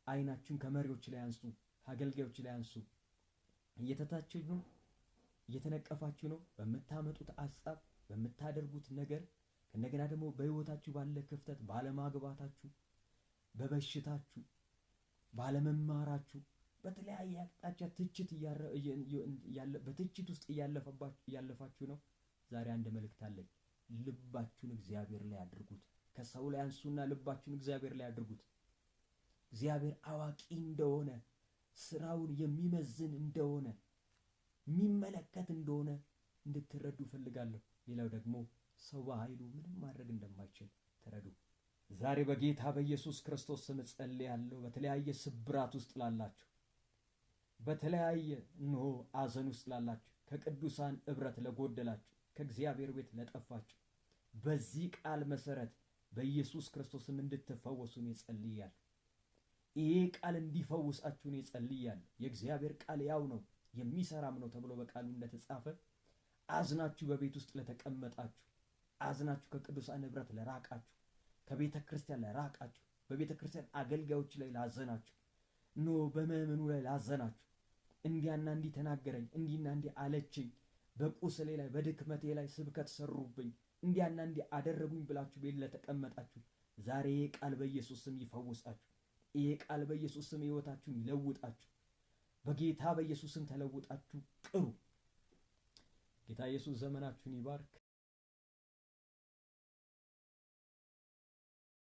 ዓይናችሁን ከመሪዎች ላይ አንሱ፣ ከአገልጋዮች ላይ አንሱ። እየተታችሁ ነው፣ እየተነቀፋችሁ ነው በምታመጡት ሐሳብ፣ በምታደርጉት ነገር። ከእንደገና ደግሞ በሕይወታችሁ ባለ ክፍተት፣ ባለማግባታችሁ፣ በበሽታችሁ፣ ባለመማራችሁ፣ በተለያየ አቅጣጫ በትችት ውስጥ እያለፋችሁ ነው። ዛሬ አንድ መልእክት አለኝ። ልባችሁን እግዚአብሔር ላይ አድርጉት። ከሰው ላይ አንሱና ልባችሁን እግዚአብሔር ላይ አድርጉት። እግዚአብሔር አዋቂ እንደሆነ፣ ስራውን የሚመዝን እንደሆነ፣ የሚመለከት እንደሆነ እንድትረዱ ፈልጋለሁ። ሌላው ደግሞ ሰው በኃይሉ ምንም ማድረግ እንደማይችል ተረዱ። ዛሬ በጌታ በኢየሱስ ክርስቶስ ስም ጸልያለሁ። በተለያየ ስብራት ውስጥ ላላችሁ፣ በተለያየ እነሆ ሐዘን ውስጥ ላላችሁ፣ ከቅዱሳን ኅብረት ለጎደላችሁ፣ ከእግዚአብሔር ቤት ለጠፋችሁ በዚህ ቃል መሰረት በኢየሱስ ክርስቶስም እንድትፈወሱ ነው ጸልያለሁ። ይሄ ቃል እንዲፈውሳችሁ ነው ጸልያለሁ። የእግዚአብሔር ቃል ያው ነው የሚሰራም ነው ተብሎ በቃሉ እንደተጻፈ አዝናችሁ በቤት ውስጥ ለተቀመጣችሁ፣ አዝናችሁ ከቅዱሳን ኅብረት ለራቃችሁ፣ ከቤተ ክርስቲያን ለራቃችሁ፣ በቤተ ክርስቲያን አገልጋዮች ላይ ላዘናችሁ፣ በምእመኑ ላይ ላዘናችሁ፣ እንዲያና እንዲህ ተናገረኝ፣ እንዲህና እንዲህ አለችኝ፣ በቁስሌ ላይ በድክመቴ ላይ ስብከት ሰሩብኝ፣ እንዲያና እንዲህ አደረጉኝ ብላችሁ ቤት ለተቀመጣችሁ ዛሬ ይሄ ቃል በኢየሱስ ስም ይፈውሳችሁ። ይሄ ቃል በኢየሱስ ስም ሕይወታችሁን ይለውጣችሁ። በጌታ በኢየሱስ ስም ተለውጣችሁ ቅሩ። ጌታ ኢየሱስ ዘመናችሁን ይባርክ።